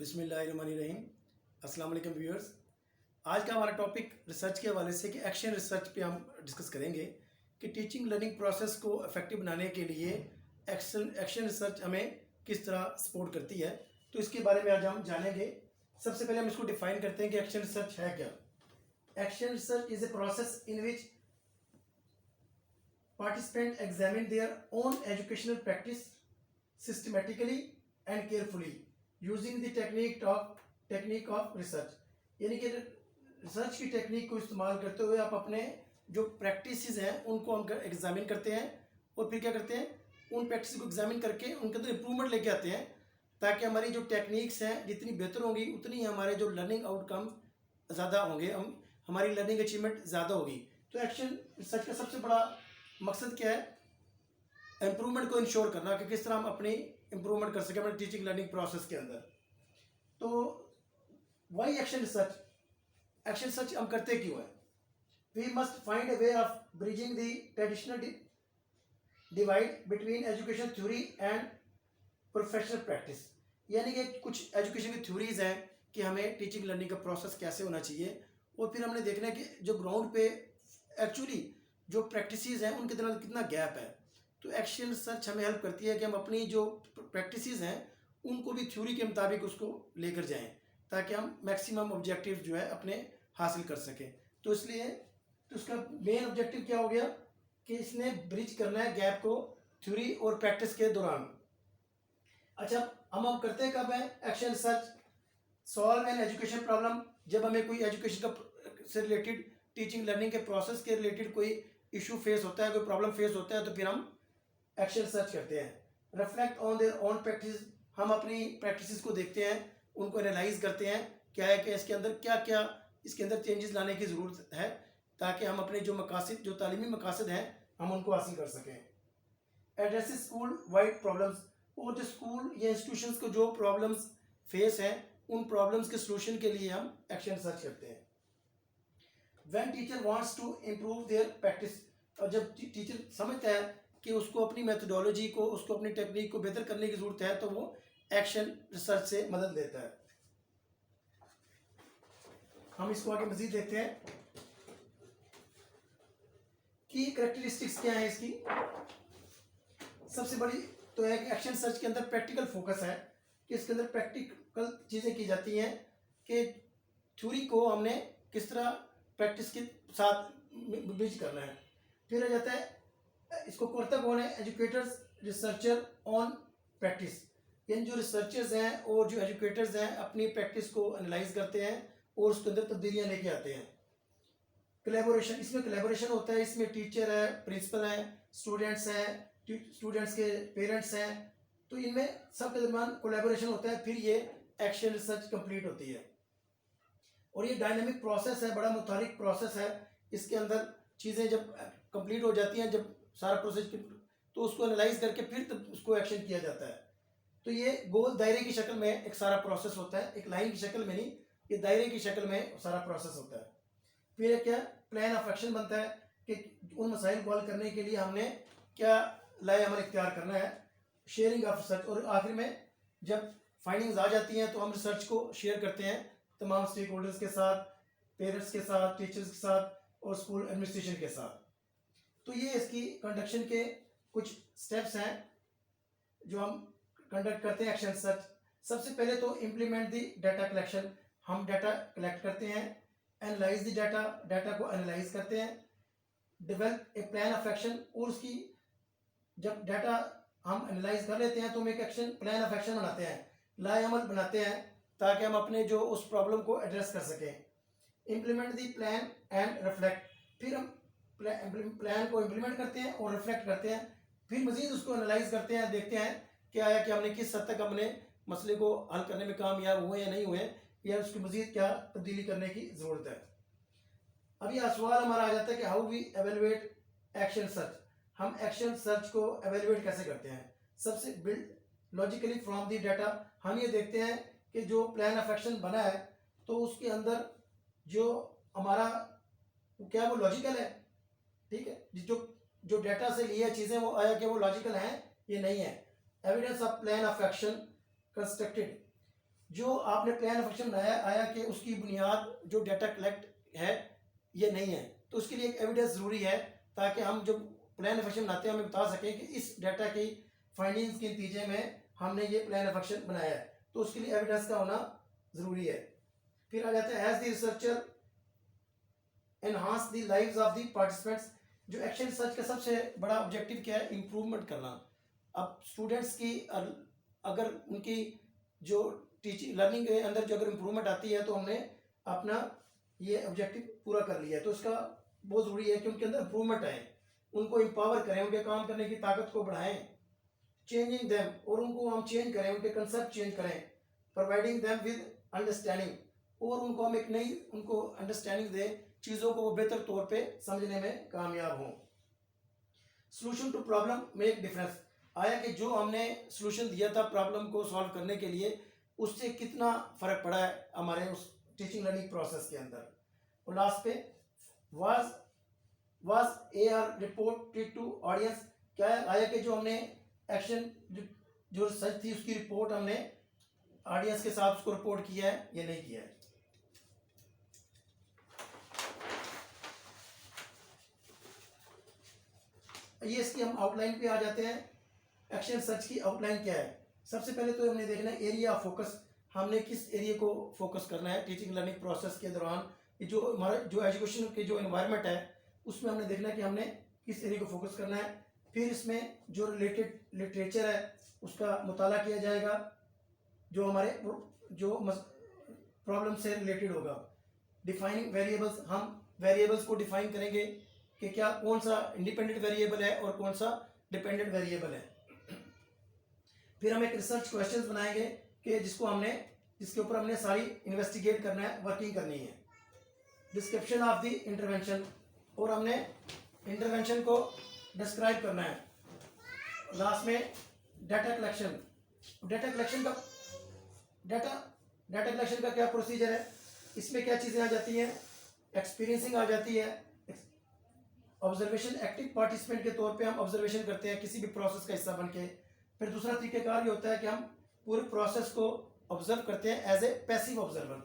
बिस्मिल्लाहिर्रहमानिर्रहीम। अस्सलाम वालेकुम व्यूअर्स। आज का हमारा टॉपिक रिसर्च के हवाले से कि एक्शन रिसर्च पे हम डिस्कस करेंगे कि टीचिंग लर्निंग प्रोसेस को इफेक्टिव बनाने के लिए एक्शन रिसर्च हमें किस तरह सपोर्ट करती है। तो इसके बारे में आज हम जानेंगे। सबसे पहले हम इसको डिफाइन करते हैं कि एक्शन रिसर्च है क्या। Action research is a process in which participants examine their own educational practice systematically and carefully using the technique of research। यानी कि रिसर्च की टेक्निक को इस्तेमाल करते हुए आप अपने जो प्रैक्टिसेस हैं उनको हम एग्जामिन करते हैं और फिर क्या करते हैं, उन प्रैक्टिस को एग्जामिन करके उनके अंदर इंप्रूवमेंट लेके आते हैं ताकि हमारी जो टेक्निक्स हैं जितनी बेहतर होंगी उतनी हमारे जो लर्निंग आउटकम ज़्यादा होंगे, हमारी लर्निंग अचीवमेंट ज़्यादा होगी। तो एक्शन रिसर्च का सबसे बड़ा मकसद क्या है, इम्प्रूवमेंट को इंश्योर करना कि किस तरह हम अपनी इम्प्रूवमेंट कर सकें अपने टीचिंग लर्निंग प्रोसेस के अंदर। तो वाई एक्शन रिसर्च हम करते क्यों है? We must find a way of bridging the traditional divide between education theory and professional practice. यानी कि कुछ एजुकेशन की थ्योरीज हैं कि हमें टीचिंग लर्निंग का प्रोसेस कैसे होना चाहिए, और फिर हमने देखना है कि जो ग्राउंड पे एक्चुअली जो प्रैक्टिसेस हैं उनके तरह कितना गैप है। तो एक्शन रिसर्च हमें हेल्प करती है कि हम अपनी जो प्रैक्टिसेस हैं उनको भी थ्योरी के मुताबिक उसको लेकर जाएं ताकि हम मैक्सिमम ऑब्जेक्टिव जो है अपने हासिल कर सकें। तो इसलिए तो उसका मेन ऑब्जेक्टिव क्या हो गया कि इसने ब्रिज करना है गैप को थ्योरी और प्रैक्टिस के दौरान। अच्छा, हम करते कब है action research? Solve an education problem, जब हमें कोई एजुकेशन का से रिलेटेड टीचिंग लर्निंग के प्रोसेस के रिलेटेड कोई इशू फेस होता है, कोई प्रॉब्लम फेस होता है, तो फिर हम एक्शन रिसर्च करते हैं। Reflect on their own practice, हम अपनी प्रैक्टिसेस को देखते हैं, उनको एनालाइज करते हैं क्या है कि इसके अंदर क्या क्या इसके अंदर चेंजेस लाने की ज़रूरत है ताकि हम अपने जो मकासद जो तालीमी मकासद हैं हम उनको हासिल कर सकें। एड्रेसेस स्कूल वाइड प्रॉब्लम्स, और जो स्कूल या इंस्टीट्यूशंस को जो प्रॉब्लम्स फेस हैं उन प्रॉब्लम्स के सोल्यूशन के लिए हम एक्शन रिसर्च करते हैं। When teacher wants to improve their practice, और जब टीचर समझता है कि उसको अपनी मेथोडोलॉजी को, उसको अपनी टेक्निक को बेहतर करने की ज़रूरत है, तो वो एक्शन रिसर्च से मदद लेता है। हम इसको आगे मजीद देखते हैं कि कैरेक्टरिस्टिक्स क्या है इसकी। सबसे बड़ी तो है कि एक्शन रिसर्च के अंदर प्रैक्टिकल फोकस है कि इसके अंदर प्रैक्टिकल चीज़ें की जाती हैं कि थ्योरी को हमने किस तरह प्रैक्टिस के साथ ब्रिज करना है। फिर आ जाता है इसको करता कौन है? एजुकेटर्स रिसर्चर ऑन प्रैक्टिस, यानी जो रिसर्चर्स हैं और जो एजुकेटर्स हैं अपनी प्रैक्टिस को एनालाइज करते हैं और उसके अंदर तब्दीलियाँ लेके आते हैं। कोलैबोरेशन, इसमें कोलैबोरेशन होता है, इसमें टीचर है, प्रिंसिपल है, स्टूडेंट्स हैं, स्टूडेंट्स के पेरेंट्स हैं, तो इनमें सब के दरमियान कोलैबोरेशन होता है, फिर ये एक्शन रिसर्च कंप्लीट होती है। और ये डायनामिक प्रोसेस है, बड़ा मुतारिक प्रोसेस है। इसके अंदर चीज़ें जब कंप्लीट हो जाती हैं, जब सारा प्रोसेस तो उसको एनालाइज करके फिर तब उसको एक्शन किया जाता है। तो ये गोल दायरे की शक्ल में एक सारा प्रोसेस होता है, एक लाइन की शक्ल में नहीं, ये दायरे की शक्ल में सारा प्रोसेस होता है। फिर क्या प्लान ऑफ एक्शन बनता है कि उन मसाइल को हल करने के लिए हमने क्या लाए अमल इख्तियार करना है। शेयरिंग ऑफ रिसर्च, और आखिर में जब फाइंडिंग्स आ जाती हैं तो हम रिसर्च को शेयर करते हैं तमाम स्टेक होल्डर्स के साथ, पेरेंट्स के साथ, टीचर्स के साथ और स्कूल एडमिनिस्ट्रेशन के साथ। तो ये इसकी कंडक्शन के कुछ स्टेप्स हैं जो हम कंडक्ट करते हैं एक्शन रिसर्च। सबसे पहले तो इम्प्लीमेंट द डाटा कलेक्शन, हम डाटा कलेक्ट करते हैं। एनालाइज द डाटा, डाटा को एनालाइज करते हैं। Develop a plan of action, और उसकी जब डाटा हम एनालाइज कर लेते हैं तो हम एक एक्शन प्लान ऑफ एक्शन बनाते हैं, लाए अमल बनाते हैं ताकि हम अपने जो उस प्रॉब्लम को एड्रेस कर सकें। Implement the plan and reflect, फिर हम प्लान को इम्प्लीमेंट करते हैं और रिफ्लेक्ट करते हैं, फिर मजीद उसको एनालाइज करते हैं, देखते हैं क्या है कि हमने किस हद तक हमने मसले को हल करने में कामयाब हुए या नहीं हुए, या उसकी मजीद क्या तब्दीली करने की ज़रूरत है। अब यह सवाल हमारा आ जाता है कि how we evaluate action search, हम एक्शन सर्च को एवेलुएट कैसे करते हैं? सबसे build logically from the data, हम ये देखते हैं कि जो प्लान ऑफ एक्शन बना है तो उसके अंदर जो हमारा क्या वो लॉजिकल है, ठीक है, जो डाटा से लिया चीज़ें वो आया कि वो लॉजिकल हैं ये नहीं है। Evidence of plan of action constructed, जो आपने प्लान ऑफ एक्शन बनाया आया कि उसकी बुनियाद जो डाटा कलेक्ट है ये नहीं है, तो उसके लिए एक एविडेंस ज़रूरी है, ताकि हम जब प्लान ऑफ एक्शन बनाते हैं हमें बता सकें कि इस डाटा की फाइंडिंग्स के नतीजे में हमने ये प्लान ऑफ एक्शन बनाया है, तो उसके लिए एविडेंस का होना ज़रूरी है। फिर आ जाता है as the researcher enhance the lives of the participants. जो एक्शन रिसर्च का सबसे बड़ा ऑब्जेक्टिव क्या है? इम्प्रूवमेंट करना। अब स्टूडेंट्स की अगर उनकी जो टीचिंग लर्निंग के अंदर जो अगर इम्प्रूवमेंट आती है तो हमने अपना ये ऑब्जेक्टिव पूरा कर लिया है। तो उसका बहुत ज़रूरी है कि उनके अंदर इम्प्रूवमेंट आए, उनको एम्पावर करें, उनके काम करने की ताकत को बढ़ाएं, चेंजिंग देम, और उनको हम चेंज करें, उनके कंसेप्ट चेंज करें, प्रोवाइडिंग देम विद अंडरस्टैंडिंग, और उनको हम एक नई उनको अंडरस्टैंडिंग दें, चीज़ों को वो बेहतर तौर पे समझने में कामयाब हों। Solution to problem make difference. आया कि जो हमने सोल्यूशन दिया था प्रॉब्लम को सॉल्व करने के लिए, उससे कितना फ़र्क पड़ा है हमारे उस टीचिंग लर्निंग प्रोसेस के अंदर। और लास्ट पे was AR reported to audience. क्या है? आया कि जो हमने एक्शन जो रिसर्च थी उसकी रिपोर्ट हमने ऑडियंस के साथ उसको रिपोर्ट किया है या नहीं किया है। ये इसकी हम आउटलाइन पे आ जाते हैं। एक्शन सर्च की आउटलाइन क्या है? सबसे पहले तो हमने देखना है एरिया ऑफ फोकस, हमने किस एरिया को फोकस करना है टीचिंग लर्निंग प्रोसेस के दौरान। ये जो हमारा जो एजुकेशन के जो एनवायरनमेंट है उसमें हमने देखना है कि हमने किस एरिया को फोकस करना है। फिर इसमें जो रिलेटेड लिटरेचर है उसका मुताला किया जाएगा, जो हमारे जो प्रॉब्लम से रिलेटेड होगा। डिफाइनिंग वेरिएबल्स, हम वेरिएबल्स को डिफाइन करेंगे कि क्या कौन सा इंडिपेंडेंट वेरिएबल है और कौन सा डिपेंडेंट वेरिएबल है। फिर हम एक रिसर्च क्वेश्चंस बनाएंगे कि जिसके ऊपर हमने सारी इन्वेस्टिगेट करना है, वर्किंग करनी है। डिस्क्रिप्शन ऑफ द इंटरवेंशन, और हमने इंटरवेंशन को डिस्क्राइब करना है। लास्ट में डाटा कलेक्शन। डाटा कलेक्शन का क्या प्रोसीजर है? इसमें क्या चीज़ें आ जाती हैं? एक्सपीरियंसिंग आ जाती है, ऑब्जर्वेशन, एक्टिव पार्टिसिपेंट के तौर पे हम ऑब्जर्वेशन करते हैं किसी भी प्रोसेस का हिस्सा बन के। फिर दूसरा तरीकेकार ये होता है कि हम पूरे प्रोसेस को ऑब्जर्व करते हैं एज ए पैसिव ऑब्जर्वर।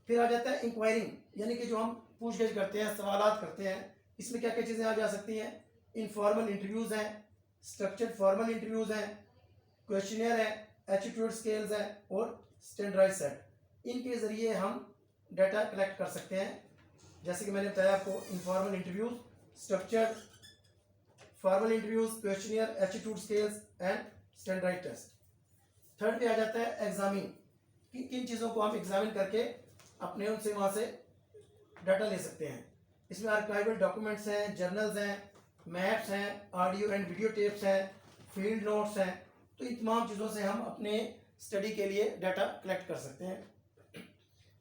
फिर आ जाता है इंक्वायरिंग, यानी कि जो हम पूछगछ करते हैं, सवालात करते हैं। इसमें क्या क्या चीज़ें आ जा सकती हैं? इनफॉर्मल इंटरव्यूज़ हैं, स्ट्रक्चर्ड फॉर्मल इंटरव्यूज़ हैं, क्वेश्चनियर है, एटीट्यूड स्केल्स हैं और स्टैंडर्डाइज सेट। इनके ज़रिए हम डाटा कलेक्ट कर सकते हैं। जैसे कि मैंने बताया आपको, informal interviews, structured formal interviews, questionnaire, attitude scales and standardize test. Third पे आ जाता है एग्जामिन, कि किन चीज़ों को हम एग्जामिन करके अपने उनसे वहाँ से डाटा ले सकते हैं। इसमें आर्काइवल डॉक्यूमेंट्स हैं, जर्नल्स हैं, मैप्स हैं, ऑडियो एंड वीडियो टेप्स हैं, फील्ड नोट्स हैं। तो इन तमाम चीज़ों से हम अपने स्टडी के लिए डाटा कलेक्ट कर सकते हैं।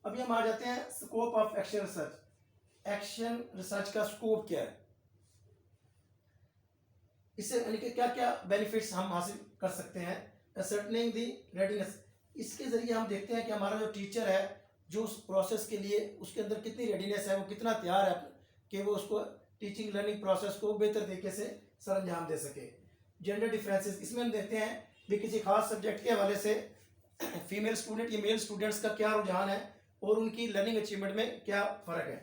अभी हम आ जाते हैं scope of action research. Action research का स्कोप क्या है? इससे यानी कि क्या क्या बेनिफिट्स हम हासिल कर सकते हैं? असर्टनिंग दी रेडीनेस, इसके ज़रिए हम देखते हैं कि हमारा जो टीचर है जो उस प्रोसेस के लिए उसके अंदर कितनी रेडीनेस है, वो कितना तैयार है कि वो उसको टीचिंग लर्निंग प्रोसेस को बेहतर तरीके से सर अंजाम दे सके। जेंडर डिफरेंसेस, इसमें हम देखते हैं भी किसी खास सब्जेक्ट के हवाले से फीमेल स्टूडेंट या मेल स्टूडेंट्स का क्या रुझान है और उनकी लर्निंग अचीवमेंट में क्या फ़र्क है।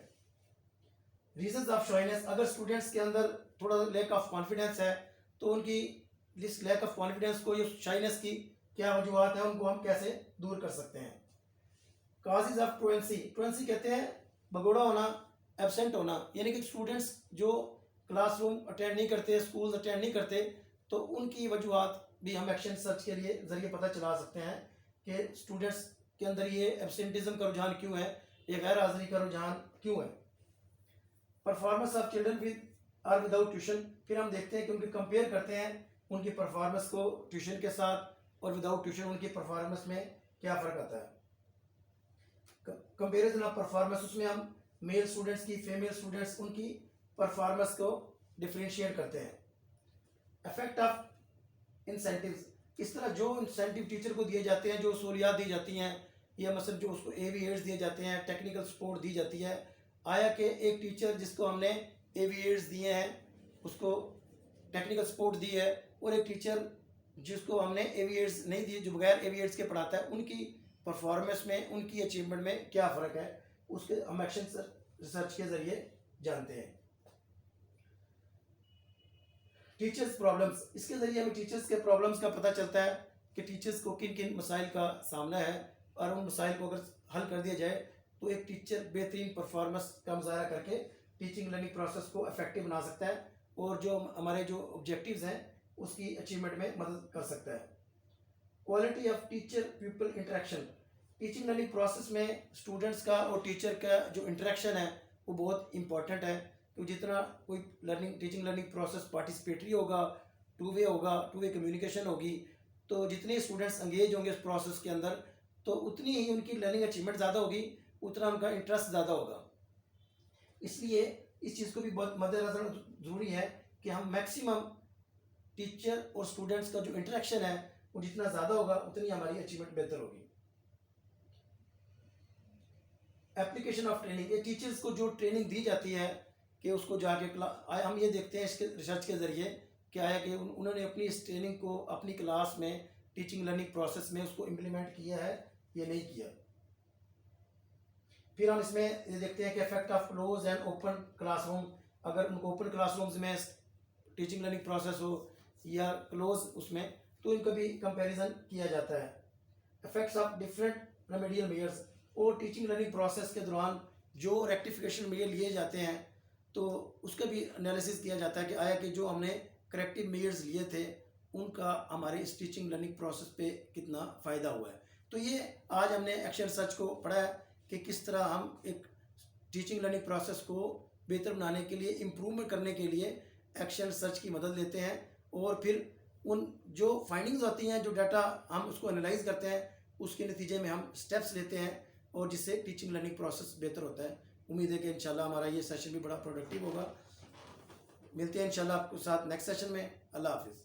रीजंस ऑफ शाइनेस, अगर स्टूडेंट्स के अंदर थोड़ा लैक ऑफ कॉन्फिडेंस है तो उनकी इस लैक ऑफ कॉन्फिडेंस को, या शाइनेस की क्या वजूहत है, उनको हम कैसे दूर कर सकते हैं। काजेज ऑफ ट्रुएंसी, ट्रुएंसी कहते हैं भगोड़ा होना, एब्सेंट होना, यानी कि स्टूडेंट्स जो क्लासरूम अटेंड नहीं करते, स्कूल अटेंड नहीं करते, तो उनकी वजूहत भी हम एक्शन सर्च के लिए ज़रिए पता चला सकते हैं कि स्टूडेंट्स के अंदर ये एब्सेंटिज्म का रुझान क्यों है, ये गैर हाजिरी का रुझान क्यों है। परफॉर्मेंस ऑफ चिल्ड्रन विद और विदाउट ट्यूशन, फिर हम देखते हैं कि उनके कंपेयर करते हैं उनकी परफॉर्मेंस को ट्यूशन के साथ और विदाउट ट्यूशन उनकी परफॉर्मेंस में क्या फ़र्क आता है। कंपेरिजन ऑफ परफॉर्मेंस, उसमें हम मेल स्टूडेंट्स की, फीमेल स्टूडेंट्स, उनकी परफॉर्मेंस को डिफ्रेंशिएट करते हैं। इफेक्ट ऑफ इंसेंटिव्स, इस तरह जो इंसेंटिव टीचर को दिए जाते हैं, जो सहूलियात दी जाती हैं, या मतलब जो उसको AV8 दिए जाते हैं, टेक्निकल सपोर्ट दी जाती है। आया कि एक टीचर जिसको हमने AV8 दिए हैं, उसको टेक्निकल सपोर्ट दी है, और एक टीचर जिसको हमने AV8 नहीं दिए, जो बगैर AV8 के पढ़ाता है, उनकी परफॉर्मेंस में, उनकी अचीवमेंट में क्या फ़र्क है, उसके हम एक्शन रिसर्च के ज़रिए जानते हैं। टीचर्स प्रॉब्लम्स, इसके ज़रिए हमें टीचर्स के प्रॉब्लम्स का पता चलता है कि टीचर्स को किन किन मसाइल का सामना है, और उन मसाइल को अगर हल कर दिया जाए तो एक टीचर बेहतरीन परफॉर्मेंस का मुजाहरा करके टीचिंग लर्निंग प्रोसेस को इफेक्टिव बना सकता है और जो हमारे जो ऑब्जेक्टिव्स हैं उसकी अचीवमेंट में मदद कर सकता है। Quality of teacher people interaction, teaching learning process में स्टूडेंट्स का और टीचर का जो इंटरेक्शन है वो बहुत इंपॉर्टेंट है। तो जितना कोई टीचिंग लर्निंग प्रोसेस पार्टिसिपेटरी होगा, टू वे कम्युनिकेशन होगी, तो जितने स्टूडेंट्स एंगेज होंगे इस प्रोसेस के अंदर तो उतनी ही उनकी लर्निंग अचीवमेंट ज़्यादा होगी, उतना उनका इंटरेस्ट ज़्यादा होगा। इसलिए इस चीज़ को भी बहुत मद्देनजर ज़रूरी है कि हम मैक्सिमम टीचर और स्टूडेंट्स का जो इंटरेक्शन है वो जितना ज़्यादा होगा उतनी हमारी अचीवमेंट बेहतर होगी। एप्लीकेशन ऑफ ट्रेनिंग, ये टीचर्स को जो ट्रेनिंग दी जाती है कि उसको जाके हम ये देखते हैं इसके रिसर्च के ज़रिए क्या है कि उन्होंने अपनी इस ट्रेनिंग को अपनी क्लास में टीचिंग लर्निंग प्रोसेस में उसको इम्प्लीमेंट किया है या नहीं किया। फिर हम इसमें ये देखते हैं कि effect of close and open classroom, अगर उनको ओपन क्लासरूम्स में टीचिंग लर्निंग प्रोसेस हो या क्लोज उसमें, तो इनका भी कंपैरिजन किया जाता है। Effects of different remedial measures, और टीचिंग लर्निंग प्रोसेस के दौरान जो रेक्टिफिकेशन मेजर लिए जाते हैं तो उसका भी एनालिसिस किया जाता है कि आया कि जो हमने करेक्टिव मेजर्स लिए थे उनका हमारे इस टीचिंग लर्निंग प्रोसेस पे कितना फ़ायदा हुआ है। तो ये आज हमने एक्शन रिसर्च को पढ़ा है कि किस तरह हम एक टीचिंग लर्निंग प्रोसेस को बेहतर बनाने के लिए, इम्प्रूवमेंट करने के लिए एक्शन रिसर्च की मदद लेते हैं, और फिर उन जो फाइंडिंग्स होती हैं, जो डाटा हम उसको एनालाइज करते हैं, उसके नतीजे में हम स्टेप्स लेते हैं और जिससे टीचिंग लर्निंग प्रोसेस बेहतर होता है। उम्मीद है कि इंशाल्लाह हमारा ये सेशन भी बड़ा प्रोडक्टिव होगा। मिलते हैं इंशाल्लाह आपके साथ नेक्स्ट सेशन में। अल्लाह हाफिज़।